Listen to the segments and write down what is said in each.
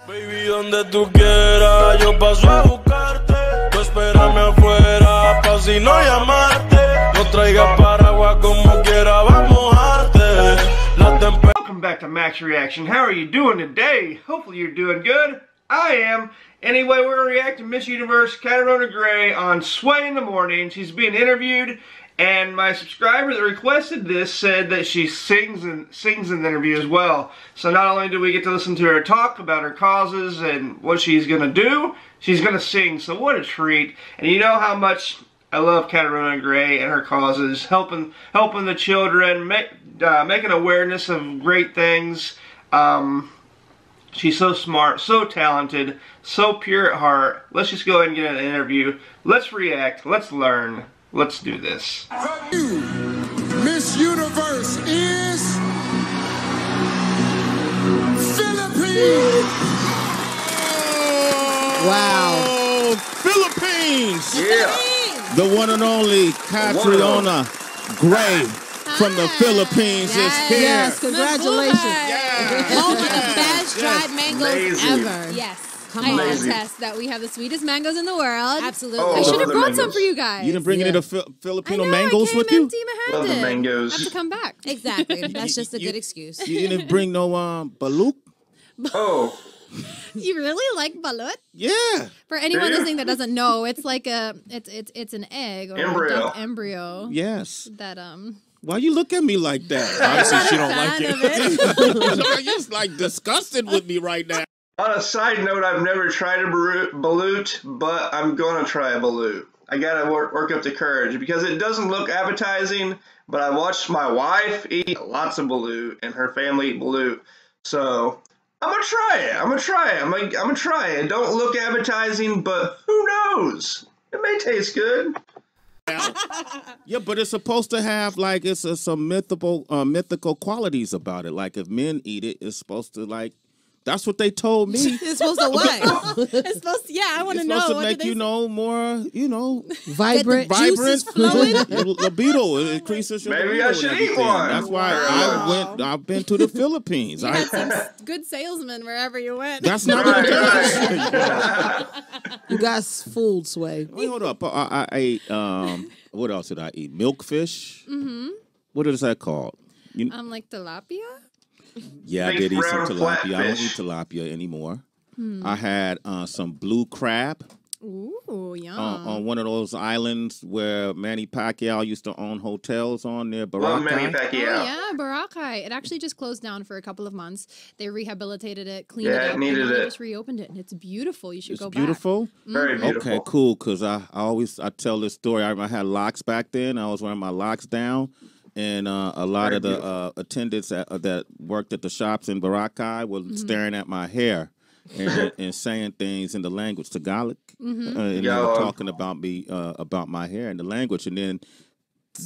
Baby, donde tú quieras, yo paso a buscarte. Tú espérame afuera, pa' si no llamarte. No traigas paraguas como quiera, vamos a mojarte. Welcome back to Max Reaction. How are you doing today? Hopefully you're doing good. I am. Anyway, we're going to react to Miss Universe Catriona Gray on Sway in the Morning. She's being interviewed, and my subscriber that requested this said that she sings in the interview as well. So not only do we get to listen to her talk about her causes and what she's going to do, she's going to sing. So what a treat. And you know how much I love Catriona Gray and her causes, helping the children, making awareness of great things. She's so smart, so talented, so pure at heart. Let's just go ahead and get an interview. Let's react. Let's learn. Let's do this. Miss Universe is Philippines. Wow. Philippines. Yeah. The one and only Catriona Gray from the Philippines is here. Yes, congratulations. Home of the best dried mangoes ever. Yes. I attest that we have the sweetest mangoes in the world. Absolutely. Oh, I should have the brought mangoes. some for you guys. You didn't bring any of the Filipino I know, mangoes I came with you? empty-handed. Love the mangoes. I have to come back. Exactly. That's just a good excuse. You didn't bring no balut? Oh. You really like balut? Yeah. For anyone Yeah. listening that doesn't know, it's like it's an egg or Embryo. a duck embryo. Yes. That Why you look at me like that? Obviously she don't like it. You're just like disgusted with me right now. On a side note, I've never tried a balut, but I'm gonna try a balut. I gotta work up the courage because it doesn't look appetizing, but I watched my wife eat lots of balut and her family eat balut. So I'm gonna try it. I'm gonna try it. It don't look appetizing, but who knows? It may taste good. Yeah, but it's supposed to have like some mythical qualities about it. Like if men eat it, it's supposed to like. That's what they told me. It's supposed to what? it's supposed to, I want to know. It's supposed to what make do they more, Vibrant. libido. It increases your Maybe libido I and should eat everything. one. That's why I've been to the Philippines. You had some good salesmen wherever you went. That's not what it does. You guys fooled, Sway. Wait, hold up. I ate, what else did I eat? Milkfish? Mm-hmm. What is that called? Like tilapia? Yeah, I Big did eat some brown tilapia. I don't flatfish. eat tilapia anymore. I had some blue crab Ooh, yum. on one of those islands where Manny Pacquiao used to own hotels on near Love Manny Boracay. Pacquiao. Oh, yeah, Boracay. It actually just closed down for a couple of months. They rehabilitated it, cleaned Yeah, it it up, needed and then they it. just reopened it, and it's beautiful. You should It's go beautiful. Very beautiful. Okay, cool. Because I tell this story. I had locks back then. I was wearing my locks down. And a lot of the attendants that worked at the shops in Boracay were staring at my hair and saying things in the language Tagalog, and they were talking about me about my hair and the language. And then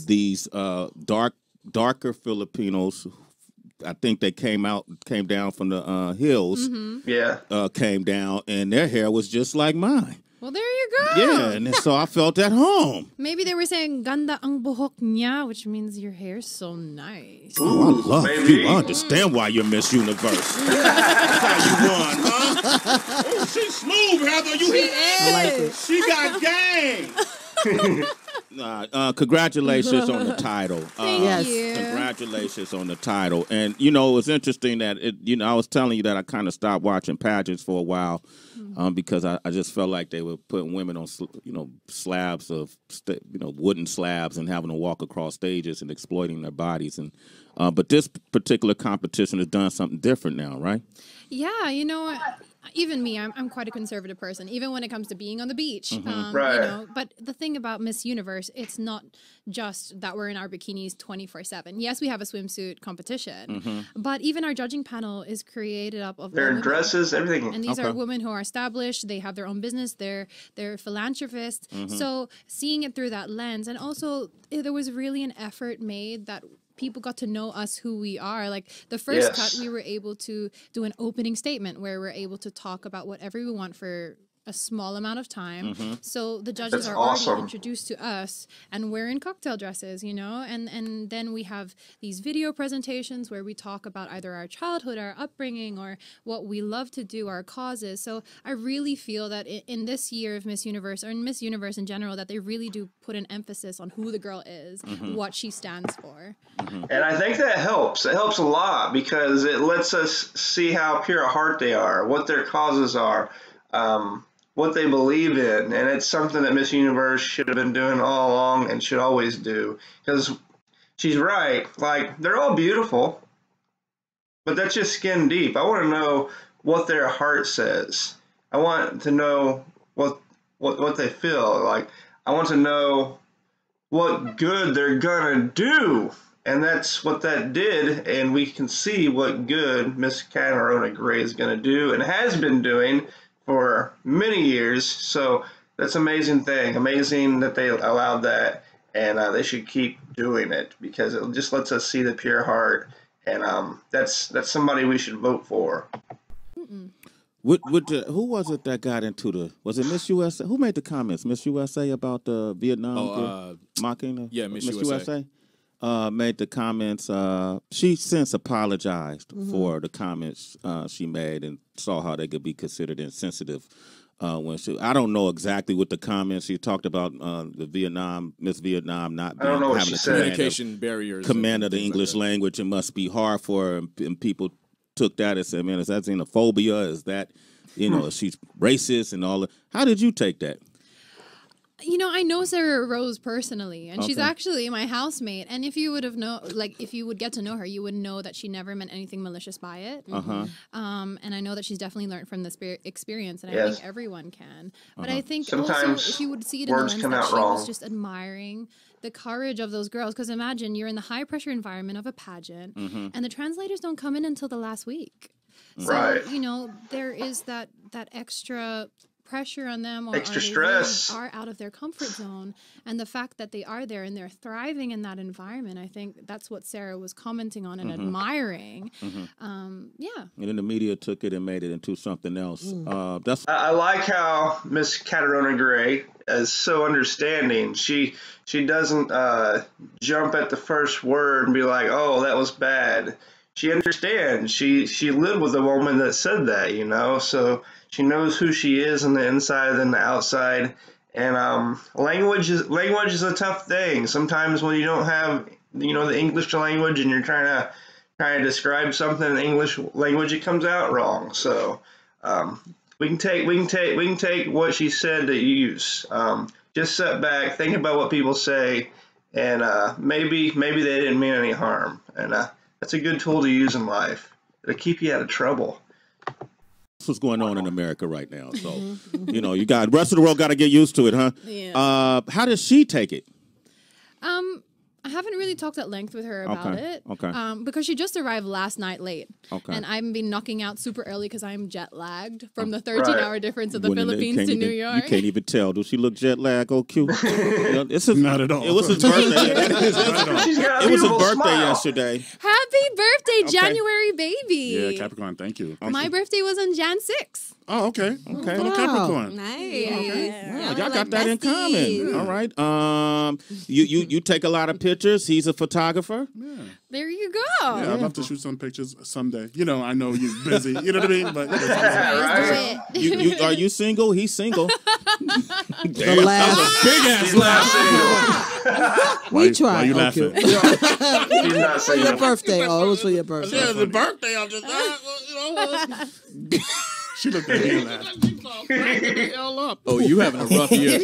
these darker Filipinos, I think they came down from the hills, came down, and their hair was just like mine. Well, there you go. Yeah, and so I felt at home. Maybe they were saying "ganda ang buhok niya," which means your hair's so nice. Oh, I love maybe. you. I understand why you're Miss Universe. That's how you won, huh? Oh, she's smooth, Heather. She got game. Congratulations on the title. Thank you. Congratulations on the title. And, you know, it was interesting that, I was telling you that I kind of stopped watching pageants for a while because I just felt like they were putting women on, slabs of, wooden slabs and having to walk across stages and exploiting their bodies. And but this particular competition has done something different now, right? Yeah, even me, I'm quite a conservative person, even when it comes to being on the beach. Right. But the thing about Miss Universe, it's not just that we're in our bikinis 24/7. Yes, we have a swimsuit competition, but even our judging panel is created up of Their women. dresses, everything. And these are women who are established. They have their own business. They're philanthropists. So seeing it through that lens, and also there was really an effort made that people got to know us, who we are. Like the first cut, we were able to do an opening statement where we're able to talk about whatever we want for a small amount of time. So the judges That's are awesome. already introduced to us, and we're in cocktail dresses, you know, and then we have these video presentations where we talk about either our childhood, our upbringing, or what we love to do, our causes. So I really feel that in this year of Miss Universe, or in Miss Universe in general, that they really do put an emphasis on who the girl is, what she stands for. And I think that helps. It helps a lot because it lets us see how pure a heart they are, what their causes are, what they believe in. And it's something that Miss Universe should have been doing all along and should always do. Because she's right. Like, they're all beautiful, but that's just skin deep. I want to know what their heart says. I want to know what they feel. Like, I want to know what good they're gonna do. And that's what that did, and we can see what good Miss Catriona Gray is going to do and has been doing for many years. So that's an amazing thing. Amazing that they allowed that, and they should keep doing it because it just lets us see the pure heart, and that's somebody we should vote for. Who was it that got into was it Miss USA? Who made the comments? Miss USA about the Vietnam mocking? Yeah, Miss USA. Made the comments. She since apologized for the comments she made and saw how they could be considered insensitive. I don't know exactly what the comments she talked about. The Miss Vietnam not I don't know what having she a said. Communication barriers. command of the English language. It must be hard for her, and people took that and said, "Man, is that xenophobia? Is that she's racist and all that?" How did you take that? You know, I know Sarah Rose personally, and she's Okay. actually my housemate. And if you would have if you would get to know her, you would know that she never meant anything malicious by it. And I know that she's definitely learned from this experience, and I Yes. think everyone can. But I think Sometimes also if you would see it in the words lens come that out she wrong. was just admiring the courage of those girls, because imagine you're in the high pressure environment of a pageant, and the translators don't come in until the last week. So, Right. you know, there is that extra pressure on them, or Extra they really stress. are out of their comfort zone, and the fact that they are there and they're thriving in that environment, I think that's what Sarah was commenting on and admiring. Yeah. And then the media took it and made it into something else. That's I like how Miss Catriona Gray is so understanding. She doesn't jump at the first word and be like, "Oh, that was bad." She understands. She lived with a woman that said that, so she knows who she is on the inside and the outside. And language is a tough thing. Sometimes when you don't have the English language and you're trying to describe something in English language, it comes out wrong. So we can take what she said to use. Just sit back, think about what people say, and maybe they didn't mean any harm. And that's a good tool to use in life. It'll keep you out of trouble. what's going on in America right now. So, you got the rest of the world got to get used to it, huh? Yeah. How does she take it? I haven't really talked at length with her about it. Okay. Because she just arrived last night late. Okay. And I've been knocking out super early because I'm jet lagged from the 13-hour difference of the Philippines to New York. You can't even tell. Does she look jet lag? Oh, cute. Not at all. It was his birthday. She's got a It was his beautiful birthday smile. yesterday. Happy birthday, January baby. Yeah, Capricorn, thank you. My birthday was on Jan 6th. Oh, okay. Okay. Fellow Capricorn. Nice. Wow, y'all got that in common. All right. You take a lot of pictures. He's a photographer. There you go. Yeah, I'd love to shoot some pictures someday. I know you're busy. You know what I mean? But Right. Are you single? He's single. The last. big ass laugh. We tried. Why you Oh, laughing? cute. She's not For your saying birthday. Oh, it was for your birthday. Yeah, the birthday. I'm just, She looked at me and laughed. Oh, you having a rough year.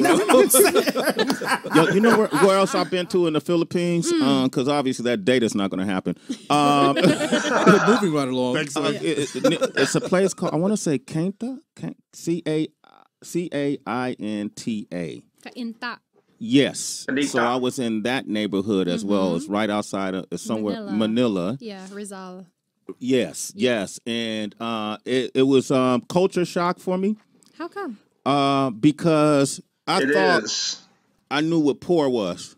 Yo, you know where else I've been to in the Philippines? Because obviously that date is not going to happen. Moving right along. Thanks, son. It's a place called, I want to say Cainta, Cainta. Kainta. Yes. Cainta. So I was in that neighborhood as well. It's right outside of, it's somewhere, Manila. Yeah, Rizal. Yes. And it was culture shock for me How come? because I it thought is. I knew what poor was.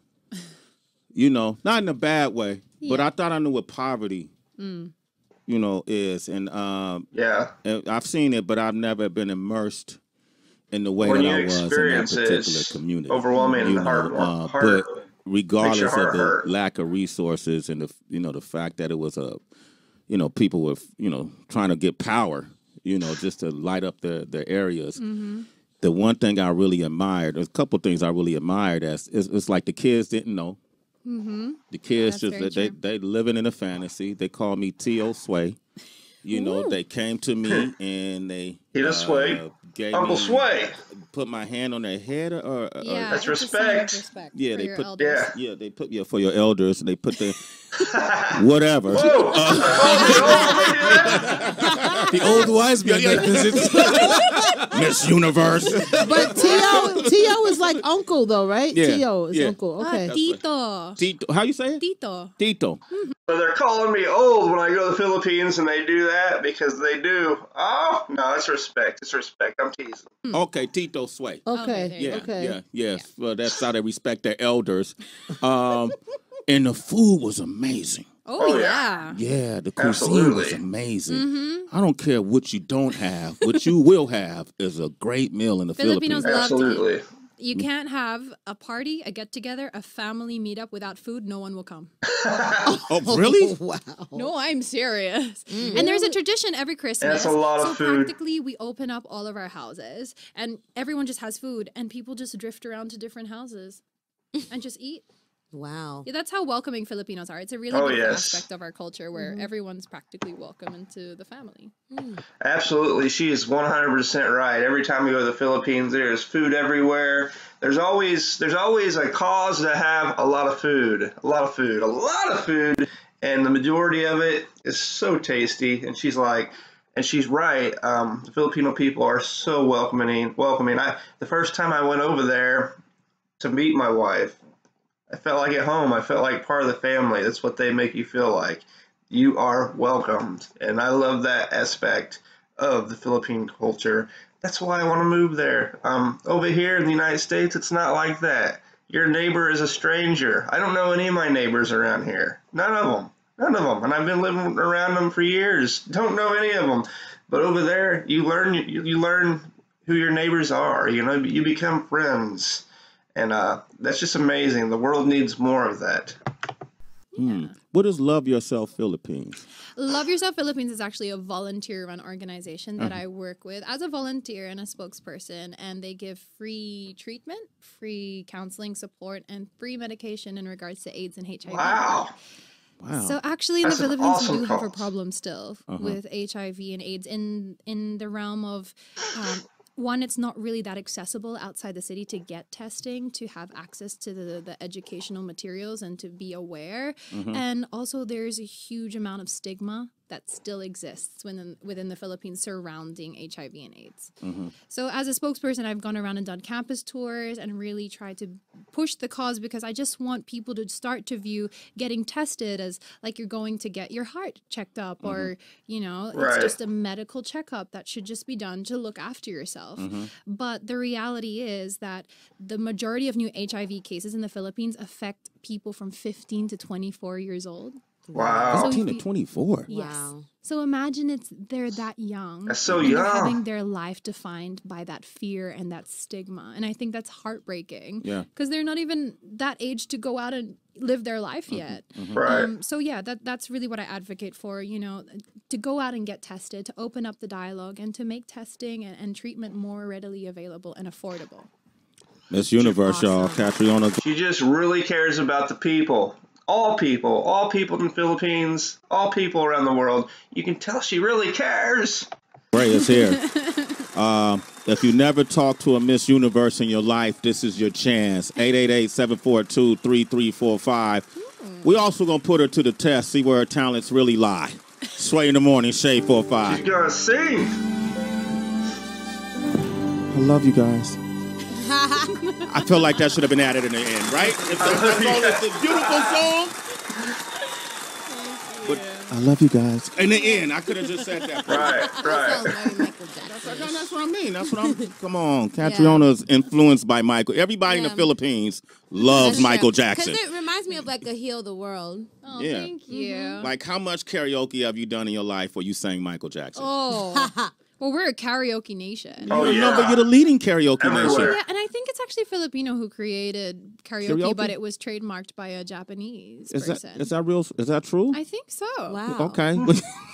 Not in a bad way, but I thought I knew what poverty, is. And Yeah. and I've seen it, but I've never been immersed in the way when that you I was in that experience particular it's community. overwhelming You and know, heart but makes regardless your of heart the hurt. lack of resources and the fact that it was people with trying to get power, just to light up their areas. The one thing I really admired, there's a couple things I really admired, it's like the kids didn't know. The kids they living in a fantasy. They call me T.O. Sway. They came to me and they gave Uncle me, Sway. put my hand on their head or that's respect. Yeah, they put elders. they put for your elders. And they put the whatever. Whoa. The old wise man that visits. Miss Universe. But T.O. is like uncle, though, right? Yeah. T.O. is uncle. Okay. Tito. Tito. How you say it? Tito. Tito. So they're calling me old when I go to the Philippines, and they do that because they do. Oh, no, it's respect. It's respect. I'm teasing. Okay, Tito Sway. Okay. there you Yeah, Okay. yes. Well, that's how they respect their elders. And the food was amazing. Oh, yeah. Yeah, the cuisine was amazing. I don't care what you don't have. What you will have is a great meal in the Filipinos Philippines. love to eat. Absolutely. You can't have a party, a get-together, a family meetup without food. No one will come. Oh, really? Wow. No, I'm serious. And there's a tradition every Christmas. That's a lot of so food. practically, we open up all of our houses, and everyone just has food, and people just drift around to different houses and just eat. Wow. Yeah, that's how welcoming Filipinos are. It's a really big yes. aspect of our culture where everyone's practically welcome into the family. Absolutely. She is 100% right. Every time we go to the Philippines, there's food everywhere. There's always a cause to have a lot of food. And the majority of it is so tasty. And she's right. The Filipino people are so welcoming. The first time I went over there to meet my wife, I felt like at home. I felt like part of the family. That's what they make you feel like. You are welcomed. And I love that aspect of the Philippine culture. That's why I want to move there. Over here in the United States, it's not like that. Your neighbor is a stranger. I don't know any of my neighbors around here. None of them. And I've been living around them for years. Don't know any of them. But over there, you learn who your neighbors are. You become friends. And that's just amazing. The world needs more of that. What is Love Yourself Philippines? Love Yourself Philippines is actually a volunteer-run organization that I work with as a volunteer and a spokesperson, and they give free treatment, free counseling support, and free medication in regards to AIDS and HIV. Wow. So actually in That's the an Philippines, awesome we do have a cause. problem still with HIV and AIDS in the realm of... one, it's not really that accessible outside the city to get testing, to have access to the educational materials and to be aware. And also there's a huge amount of stigma that still exists within the Philippines surrounding HIV and AIDS. So as a spokesperson, I've gone around and done campus tours and really tried to push the cause because I just want people to start to view getting tested as like you're going to get your heart checked up or, it's just a medical checkup that should just be done to look after yourself. But the reality is that the majority of new HIV cases in the Philippines affect people from 15 to 24 years old. Wow. 15 to 24. Yes. Wow. So imagine they're that young. That's so and young. They're having their life defined by that fear and that stigma. And I think that's heartbreaking. Yeah. Because they're not even that age to go out and live their life yet. Right. So yeah, that's really what I advocate for, to go out and get tested, to open up the dialogue and to make testing and treatment more readily available and affordable. Miss Universe, y'all. Catriona. She just really cares about the people. All people in the Philippines, all people around the world. You can tell she really cares. Gray is here. If you never talked to a Miss Universe in your life, this is your chance. 888-742-3345. We also going to put her to the test, see where her talents really lie. Sway in the morning, Shade 45. She's gonna sing. I love you guys. I feel like that should have been added in the end, right? It's a beautiful song. But I love you guys. In the end, I could have just said that. Right. That's what I mean. Come on. Catriona's influenced by Michael. Everybody in the Philippines loves Michael Jackson. Because it reminds me of like a Heal the World. Oh, Yeah. thank you. Like, how much karaoke have you done in your life where you sang Michael Jackson? Oh, Well, we're a karaoke nation. Oh, yeah. No, but you're the leading karaoke Everywhere. nation. Yeah, and I think it's actually Filipino who created karaoke, Karaoke? but it was trademarked by a Japanese Is person. that real? Is that true? I think so. Wow. Okay.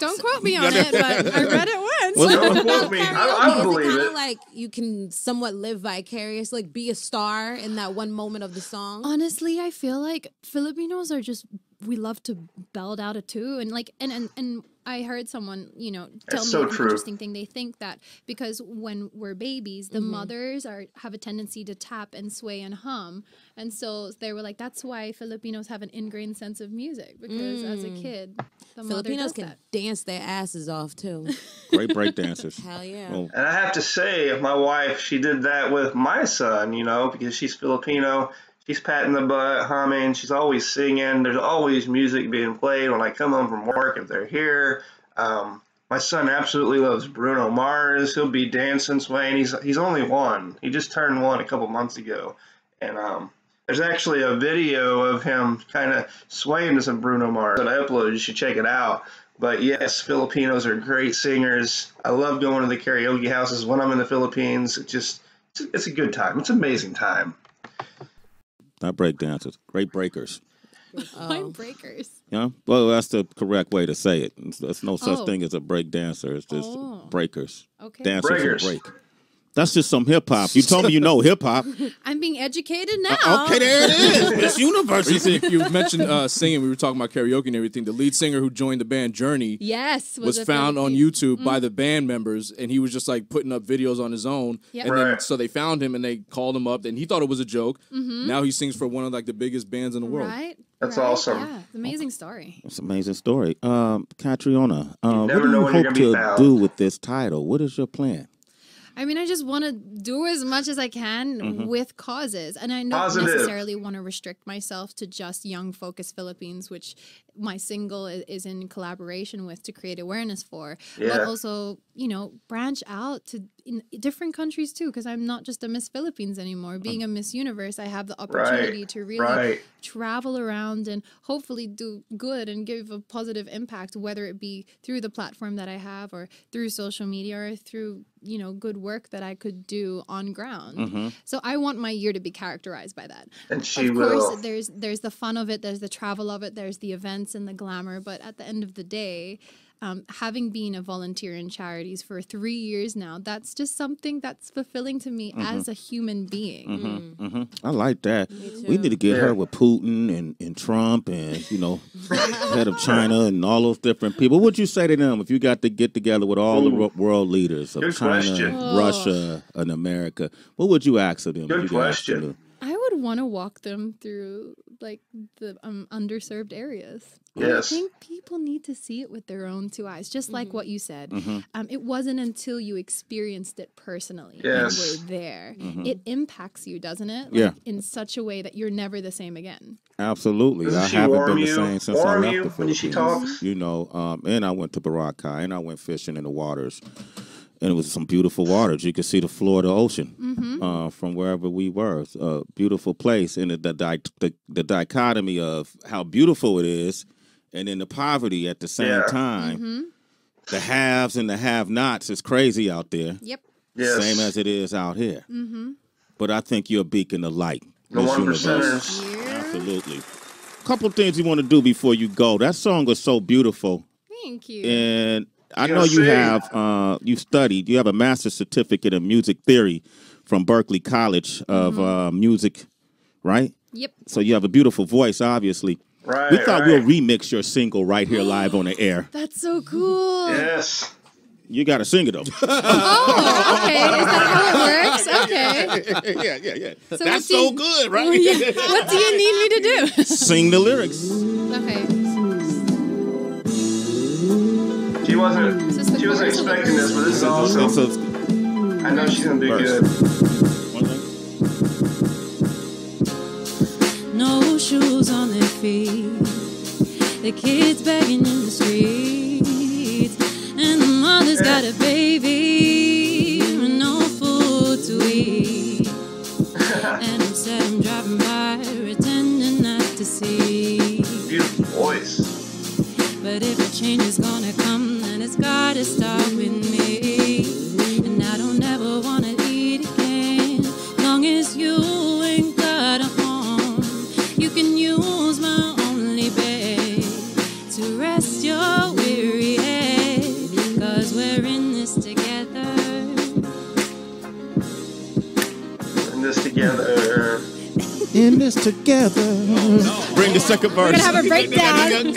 Don't quote me on it, but I read it once. Don't quote me. I Is believe kind it. of like you can somewhat live vicarious, like be a star in that one moment of the song? Honestly, I feel like Filipinos are just, we love to belt out a two, and like and I heard someone, tell me so an true. interesting thing. They think that because when we're babies, the mothers have a tendency to tap and sway and hum, and so they were like, that's why Filipinos have an ingrained sense of music, because as a kid, the mother Filipinos does can that. dance their asses off too. Great break dancers. Hell yeah. Oh, And I have to say, my wife, she did that with my son, because she's Filipino. She's patting the butt, humming. She's always singing. There's always music being played when I come home from work if they're here. My son absolutely loves Bruno Mars. He'll be dancing, swaying. He's only one. He just turned one a couple months ago. And there's actually a video of him kind of swaying to some Bruno Mars that I uploaded. You should check it out. But yes, Filipinos are great singers. I love going to the karaoke houses when I'm in the Philippines. It's a good time. It's an amazing time. not break dancers. Great breakers. Point breakers. Yeah, well, that's the correct way to say it. There's no such thing as a break dancer. It's just breakers. Okay. Dancers Breakers. who break. That's just some hip hop. You told me you know hip hop. I'm being educated now. Okay, there it is. Miss Universe. You mentioned singing. We were talking about karaoke and everything. The lead singer who joined the band Journey Yes. was a found on Filipino. YouTube by the band members, and he was just like putting up videos on his own. Yep. And then Right. so they found him and they called him up, and he thought it was a joke. Now he sings for one of like the biggest bands in the world. Right? That's right. awesome. Yeah, it's an amazing story. It's an amazing story. Catriona, what never do know you when you're hope gonna be to found. do with this title? What is your plan? I mean, I just want to do as much as I can with causes. And I don't Positive. necessarily want to restrict myself to just Young Focus Philippines, which my single is in collaboration with to create awareness for. But Yeah. also, branch out to in different countries too, because I'm not just a Miss Philippines anymore. Being a Miss Universe, I have the opportunity to really travel around and hopefully do good and give a positive impact, whether it be through the platform that I have or through social media or through good work that I could do on ground. So I want my year to be characterized by that. And she Of will. course, there's the fun of it, there's the travel of it, there's the events and the glamour. But at the end of the day, having been a volunteer in charities for 3 years now, that's just something that's fulfilling to me as a human being. I like that. We need to get her with Putin and Trump and, head of China and all those different people. What would you say to them if you got to get together with all the world leaders of Good China, question. Russia, and America? What would you ask of them? Good if you could ask them question. I would want to walk them through like the underserved areas. Yes. I think people need to see it with their own two eyes, just like what you said. It wasn't until you experienced it personally Yes. and were there. It impacts you, doesn't it? Like, Yeah. in such a way that you're never the same again. Absolutely. Doesn't I she haven't warm been the you? same since I Warm left you the when she Philippines. talks? And I went to Boracay and I went fishing in the waters. And it was some beautiful waters. You could see the Florida Ocean from wherever we were. It's a beautiful place. And the dichotomy of how beautiful it is and then the poverty at the same time. The haves and the have-nots is crazy out there. Yep. Yes. Same as it is out here. But I think you're a beacon of light. The Miss one Universe. percenters. Absolutely. Couple things you want to do before you go. That song was so beautiful. Thank you. And I You know gotta you sing. have, you have a master's certificate in music theory from Berkeley College of music, right? Yep. So you have a beautiful voice, obviously. Right. We thought right. we'll remix your single right here live on the air. That's so cool. Yes. You got to sing it, though. Oh, okay. Is that how it works? Okay. yeah. So That's what do you- so good, right? What do you need me to do? Sing the lyrics. Okay. She wasn't Is this the she wasn't chorus or the expecting this, but this is awesome. So, I know she's gonna do Verse. good. No shoes on their feet. The kids begging in the streets, and the mother's got a baby with no food to eat. And instead I'm driving by, pretending not to see. Beautiful voice. But if a change is gonna come, then it's gotta start with me. this together. In this together. Bring the second verse. We're gonna have a breakdown.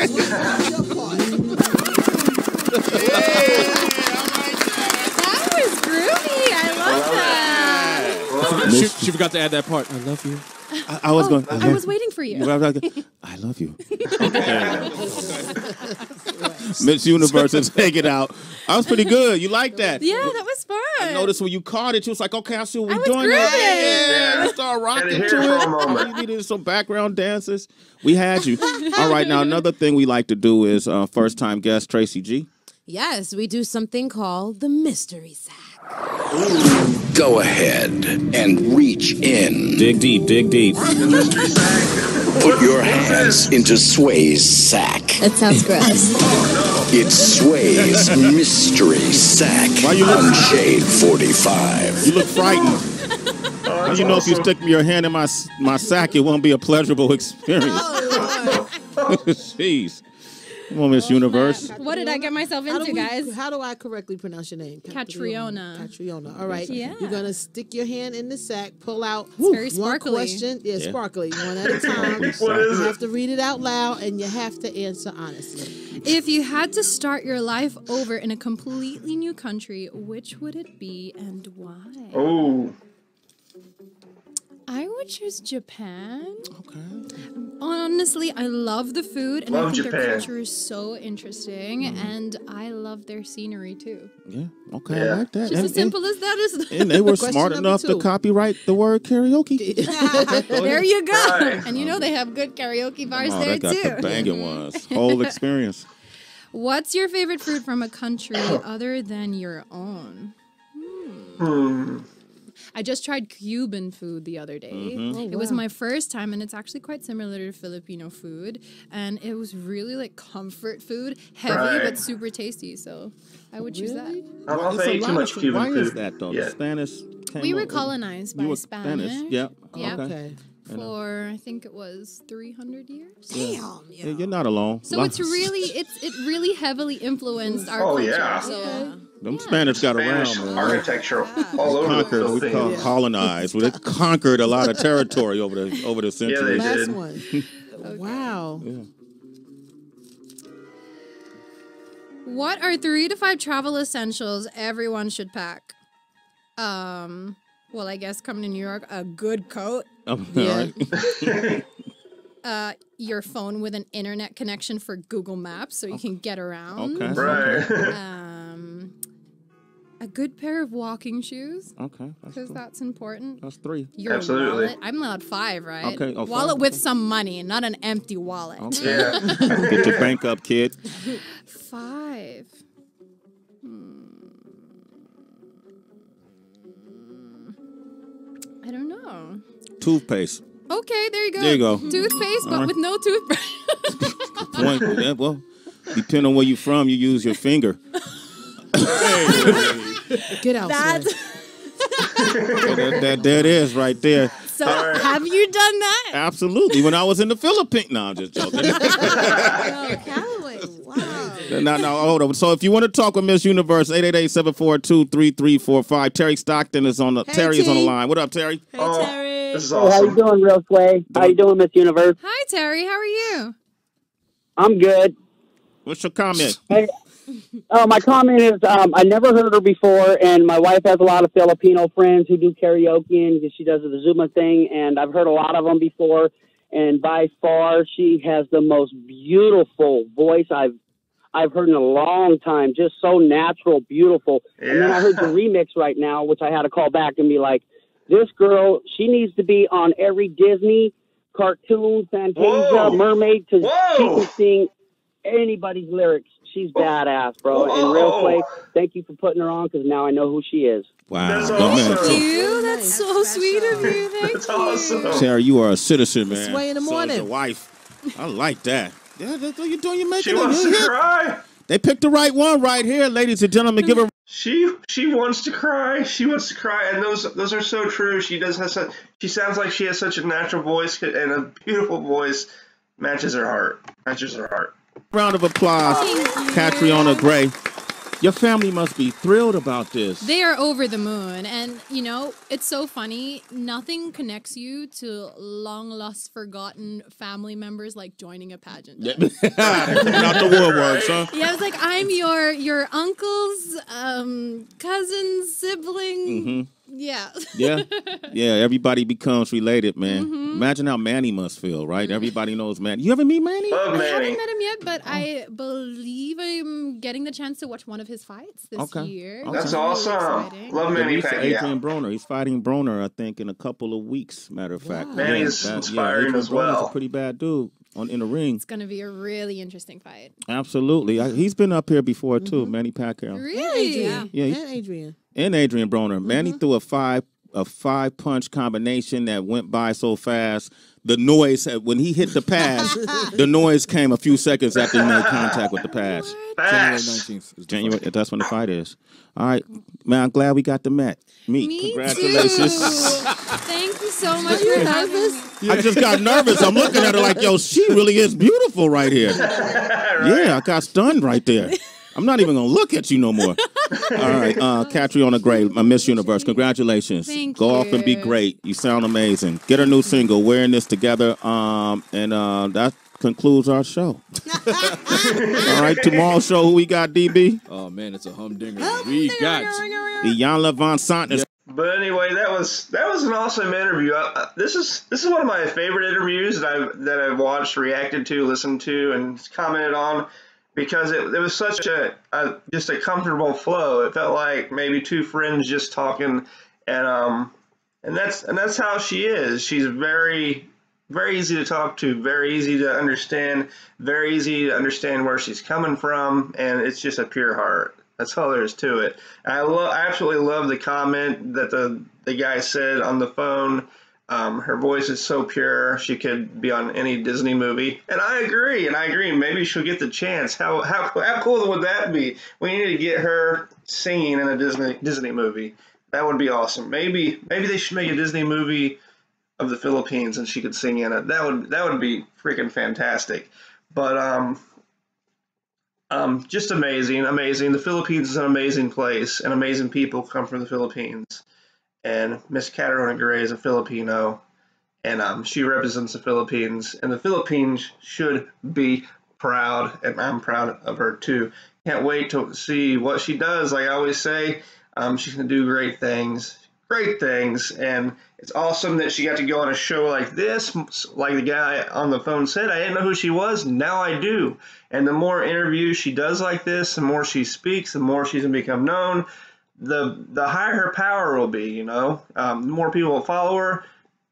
That was groovy. I love that. She forgot to add that part. I love you. I was going. I was waiting for you. I love you. Miss Universe is hanging out. I was pretty good. You like that? Yeah, that was fun. I noticed when you caught it, you was like, okay, I see what I we're was doing. grooving. Yeah. Start rocking Had to to hear it for a it. moment. You needed some background dancers. We had you. All right, now another thing we like to do is first time guest Tracy G. Yes, we do something called the mystery sack. Go ahead and reach in. Dig deep, dig deep. The mystery sack. Put your hands into Sway's sack. That sounds gross. It's Sway's mystery sack Why you look- on Shade 45. You look frightened. How you know if you stick your hand in my sack, it won't be a pleasurable experience? Jeez. Come on, Miss Universe. What did I get myself into, guys? How do I correctly pronounce your name? Catriona. Catriona. All right. Yeah. You're gonna stick your hand in the sack, pull out very one sparkly. question. Yeah, sparkly. One at a time. What is You it? have to read it out loud, and you have to answer honestly. If you had to start your life over in a completely new country, which would it be and why? Oh. I would choose Japan. Okay. Honestly, I love the food, and Love I think their Japan. culture is so interesting, and I love their scenery too. Yeah. Okay. I Yeah. like that. Just as simple as that is. And they were Question smart number enough to 2. copyright the word karaoke. There you go. Right. And you know they have good karaoke bars Oh, there they got too. the banging ones. Whole experience. What's your favorite food from a country other than your own? I just tried Cuban food the other day. Mm-hmm. It was my first time, and it's actually quite similar to Filipino food. And it was really like comfort food, heavy Right. but super tasty. So I would choose that. I don't know if It's I a ate too lot much of- Cuban Why food. is that though? Yeah. The Spanish. Came We were over- colonized You by were Spanish. Yeah. Yeah. Okay. For I think it was 300 years. Yeah, you're not alone. So it's really it really heavily influenced our Oh, culture. yeah. So them Spanish got Spanish around, man. architecture all over the Conquered. We call Philippines. colonized. Well, they conquered a lot of territory over the Yeah, centuries. they Last did. one. Wow. Yeah. what are 3 to 5 travel essentials everyone should pack? Well, I guess coming to New York, a good coat, All Yeah. right. your phone with an internet connection for Google Maps so you can get around. Okay. Right. A good pair of walking shoes Okay. because that's important. That's 3. Your Absolutely. wallet. I'm allowed 5, right? Okay, oh, wallet 5, with okay. some money, not an empty wallet. Okay. Yeah. Get your bank up, kid. 5. I don't know. Toothpaste. Okay, there you go. There you go. Toothpaste, but right. with no toothbrush. Point. Yeah, well, depending on where you're from, you use your finger. Get out. That's There it is right there. so. Have you done that? Absolutely. When I was in the Philippines. No, I'm just joking. Callaway. Wow. No, hold on. So if you want to talk with Miss Universe, 888-742-3345. Terry Stockton is on the Terry is on the T. line. What up, Terry? Hey, Terry. This is Hey, how you awesome. doing, Real Sway? How you doing, Miss Universe? Hi, Terry. How are you? I'm good. What's your comment? Hey, my comment is I never heard her before, and my wife has a lot of Filipino friends who do karaoke, and she does the Zuma thing, and I've heard a lot of them before, and by far she has the most beautiful voice I've heard in a long time, just so natural, beautiful. Yeah. And then I heard the remix right now, which I had to call back and be like, this girl, she needs to be on every Disney cartoon, Fantasia, Whoa. Mermaid, because she Whoa. can sing anybody's lyrics. She's badass, bro. Whoa. And Real Sway, thank you for putting her on, because now I know who she is. Wow. That's Good man. awesome. Thank you. That's so sweet of you. Thank That's you. awesome. Terry, you are a citizen, man. Sway in the So is morning. your wife. I like that. Yeah, that's what you're doing. You're She making wants it. to cry. They picked the right one right here, ladies and gentlemen. Give her. She wants to cry. She wants to cry, and those are so true. She does have such. She sounds like she has such a natural voice and a beautiful voice. Matches her heart. Matches her heart. Round of applause, Catriona Gray. Your family must be thrilled about this. They are over the moon. And, you know, it's so funny. Nothing connects you to long lost, forgotten family members like joining a pageant. Not the woodworks, huh? Yeah, it's like, I'm your uncle's cousin, sibling. Yeah. Yeah, everybody becomes related, man. Imagine how Manny must feel, right? Everybody knows Manny. You ever meet Manny? Love I Manny. haven't met him yet, but I believe I'm getting the chance to watch one of his fights this year. That's Really awesome. exciting. Love Manny Pacquiao. Adrian Broner. He's fighting Broner, I think, in a couple of weeks, matter of fact. Manny's inspiring Adrian as well. Broner's a pretty bad dude in the ring. It's going to be a really interesting fight. Absolutely. He's been up here before, too, Manny Pacquiao. Really? Yeah. And Adrian. And Adrian Broner. Manny threw a five-punch combination that went by so fast. The noise, when he hit the pads, the noise came a few seconds after he made contact with the pads. January 19th. January, that's when the fight is. All right, man, I'm glad we got to meet. Me Congratulations. too. Thank you so much for having. I just got nervous. I'm looking at her like, yo, she really is beautiful right here. Yeah, I got stunned right there. I'm not even going to look at you no more. All right, Catriona Gray, my Miss Universe. Congratulations. Thank Go you. off and be great. You sound amazing. Get her new single, We're in This Together. And that concludes our show. All right, tomorrow's show, who we got, DB? Oh, man, it's a humdinger. We got Iyanla Van Sant. But anyway, that was an awesome interview. This is one of my favorite interviews that I've watched, reacted to, listened to, and commented on. Because it was such just a comfortable flow. It felt like maybe two friends just talking, and that's how she is. She's very, very easy to talk to, very easy to understand, very easy to understand where she's coming from, and it's just a pure heart. That's all there is to it. I absolutely love the comment that the guy said on the phone. Her voice is so pure, she could be on any Disney movie. And I agree. Maybe she'll get the chance. How cool would that be? We need to get her singing in a Disney movie. That would be awesome. Maybe they should make a Disney movie of the Philippines and she could sing in it. That would be freaking fantastic. But just amazing. The Philippines is an amazing place, and amazing people come from the Philippines. And Miss Catriona Gray is a Filipino, and she represents the Philippines. And the Philippines should be proud, and I'm proud of her too. Can't wait to see what she does. Like I always say, she's going to do great things. And it's awesome that she got to go on a show like this. Like the guy on the phone said, I didn't know who she was. Now I do. And the more interviews she does like this, the more she speaks, the more she's going to become known. The higher her power will be, you know. The more people will follow her,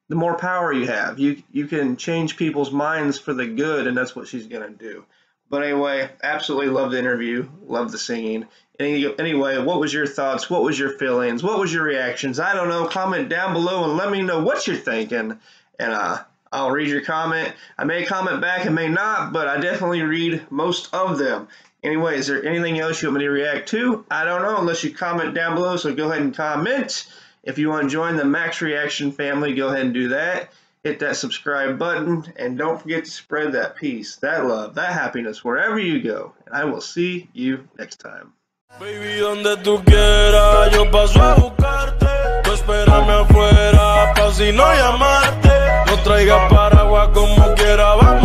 the more power you have. You can change people's minds for the good, and that's what she's going to do. But anyway, absolutely love the interview, love the singing. Anyway, what was your thoughts? What was your feelings? What was your reactions? I don't know. Comment down below and let me know what you're thinking, and I'll read your comment. I may comment back and may not, but I definitely read most of them. Anyway, is there anything else you want me to react to? I don't know, unless you comment down below, so go ahead and comment. If you want to join the Max Reaction family, go ahead and do that. Hit that subscribe button, and don't forget to spread that peace, that love, that happiness wherever you go. And I will see you next time. Baby, donde tú quieras, yo paso a buscarte. Tú espérame afuera, pa' si no llamarte. No traigas paraguas como quiera, vamos.